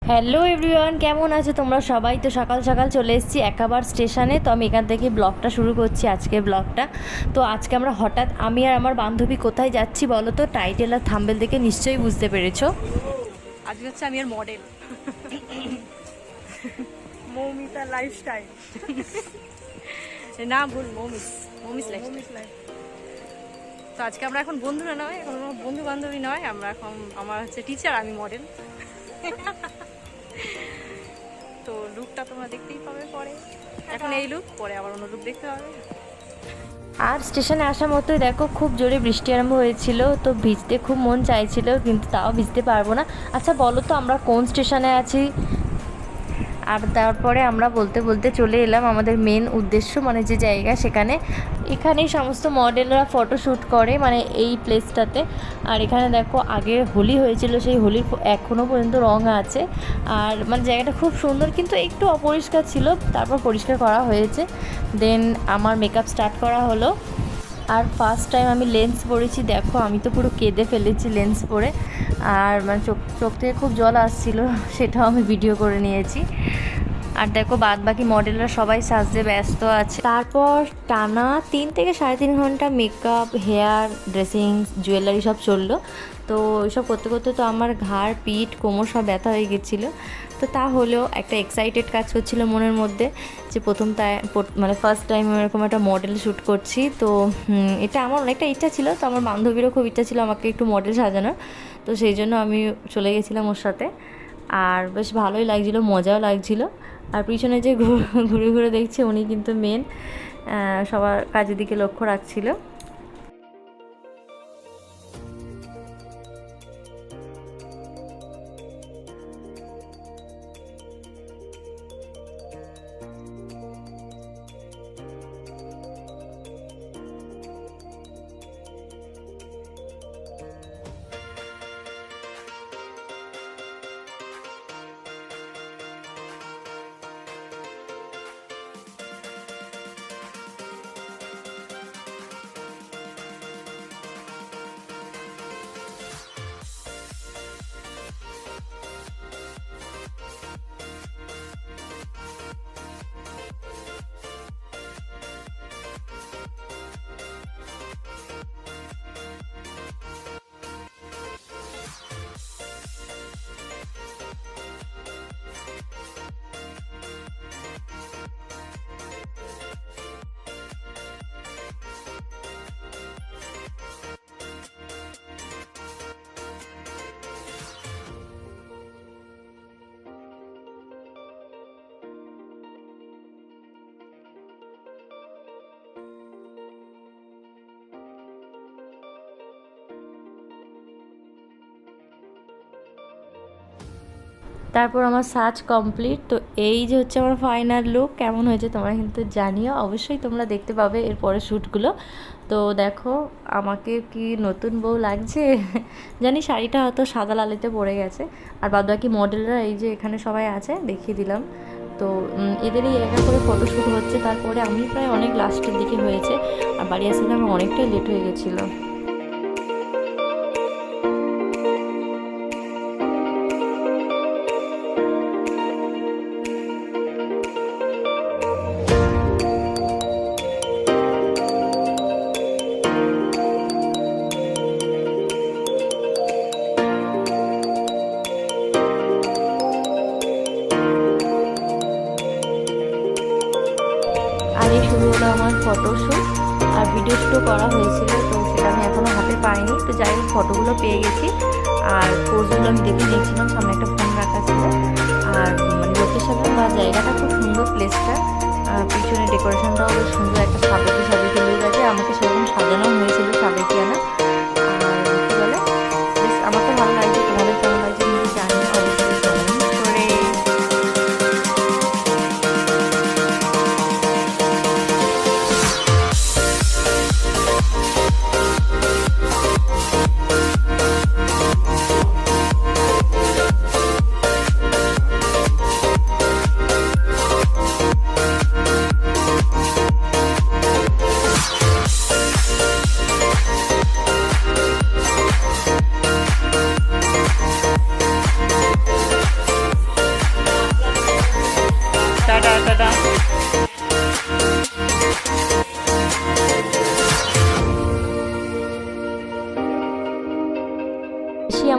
Hello everyone, কেমন আছো তোমরা সবাই? তো সকাল সকাল চলে এসেছি একাবার স্টেশনে। তো আমি এখান থেকে ব্লগটা শুরু করছি, আজকের ব্লগটা। তো আজকে আমরা হঠাৎ আমি আর আমার বান্ধবী কোথায় যাচ্ছি বলো তো? টাইটেল আর থাম্বেল দেখে নিশ্চয়ই বুঝতে পেরেছো। আজকে হচ্ছে আমি আর মডেল মৌমিতা লাইফস্টাইল না ভুল মৌমিস লাইফ। তো আজকে আমরা এখন বন্ধুরা নয়, এখন বন্ধু বান্ধবী নয়, আমরা এখন আমার হচ্ছে টিচার, আমি মডেল। তো লুকটা তোমরা দেখতেই পাবে পরে। এখন এই লুক, পরে আবার অন্য লুক দেখতে হবে। আর স্টেশনে আসা মতোই দেখো খুব জোরে বৃষ্টি আরম্ভ হয়েছিল, তো ভিজতে খুব মন চাইছিল, কিন্তু তাও ভিজতে পারবো না। আচ্ছা বলো তো আমরা কোন স্টেশনে আছি? আর তারপরে আমরা বলতে বলতে চলে এলাম আমাদের মেন উদ্দেশ্য, মানে যে জায়গা সেখানে। এখানেই সমস্ত মডেলরা ফটোশ্যুট করে, মানে এই প্লেসটাতে। আর এখানে দেখো আগে হোলি হয়েছিল, সেই হোলির এখনও পর্যন্ত রং আছে। আর মানে জায়গাটা খুব সুন্দর, কিন্তু একটু অপরিষ্কার ছিল, তারপর পরিষ্কার করা হয়েছে। দেন আমার মেকআপ স্টার্ট করা হলো। আর ফার্স্ট টাইম আমি লেন্স পরেছি, দেখো আমি তো পুরো কেঁদে ফেলেছি লেন্স পরে। আর মানে চোখ থেকে খুব জল আসছিল, সেটাও আমি ভিডিও করে নিয়েছি। আর দেখো বাদ বাকি মডেলরা সবাই সাজতে ব্যস্ত আছে। তারপর টানা 3 থেকে 3.5 ঘন্টা মেকআপ, হেয়ার, ড্রেসিং, জুয়েলারি সব চললো। তো এসব করতে করতে তো আমার ঘাড়, পিঠ, কোমর সব ব্যথা হয়ে গেছিলো। তো তা হলেও একটা এক্সাইটেড কাজ করছিলো মনের মধ্যে, যে মানে ফার্স্ট টাইম এরকম একটা মডেল শ্যুট করছি। তো এটা আমার অনেকটা ইচ্ছা ছিল, তো আমার বান্ধবীরও খুব ইচ্ছা ছিল আমাকে একটু মডেল সাজানোর। তো সেই জন্য আমি চলে গেছিলাম ওর সাথে। আর বেশ ভালোই লাগছিলো, মজাও লাগছিলো। আর পিছনে যে ঘুরে ঘুরে দেখছি উনি কিন্তু মেন, সবার কাজের দিকে লক্ষ্য রাখছিল। তারপর আমার সাজ কমপ্লিট। তো এই যে হচ্ছে আমার ফাইনাল লুক। কেমন হয়েছে তোমরা কিন্তু জানিও, অবশ্যই তোমরা দেখতে পাবে এরপরে শ্যুটগুলো। তো দেখো আমাকে কি নতুন বউ লাগছে। জানি শাড়িটা হয়তো সাদা লালিতে পড়ে গেছে। আর বাদবাকি মডেলরা এই যে এখানে সবাই আছে, দেখিয়ে দিলাম। তো এদেরই একা করে ফটোশ্যুট হচ্ছে। তারপরে আমি প্রায় অনেক লাস্টের দিকে হয়েছে, আর বাড়ি আসতে আমার অনেকটাই লেট হয়ে গেছিলো। আর এই শুরু হলো আমার ফটোশ্যুট। আর ভিডিও শ্যুটও করা হয়েছিল, তো সেটা আমি এখনও হাতে পাইনি। তো যাই হোক ফটোগুলো পেয়ে গেছি, আর পোজগুলো আমি দেখে নিয়েছিলাম, সামনে একটা ফোন রাখা ছিল। আর মানে লোকেশন বা জায়গাটা খুব সুন্দর, প্লেসটা। পিছনে ডেকোরেশনটাও বেশ সুন্দর, একটা সাবেকি সাবেকি লুক আছে। আমাকে সেরকম সাজানো হয়েছিল সাবেকিয়ানা। আর কী বলে, বেশ আমার তো ভালো লাগছে। তোমাদের কেমন লাগছে কিন্তু জানি অবশ্যই কমেন্ট করে।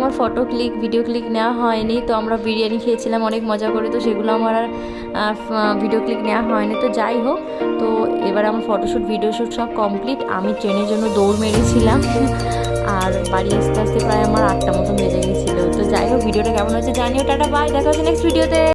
আমার ফটো ক্লিক ভিডিও ক্লিক নেওয়া হয়নি। তো আমরা বিরিয়ানি খেয়েছিলাম অনেক মজা করে, তো সেগুলো আমার আর ভিডিও ক্লিক নেওয়া হয়নি। তো যাই হোক, তো এবার আমার ফটোশ্যুট ভিডিওশ্যুট সব কমপ্লিট। আমি ট্রেনের জন্য দৌড় মেরেছিলাম আর বাড়ি আসতে আসতে প্রায় আমার 8টা মতন বেজে গেছিলো। তো যাই হোক, ভিডিওটা কেমন হচ্ছে জানিও। টাটা বাই, দেখা হচ্ছে নেক্সট ভিডিওতে।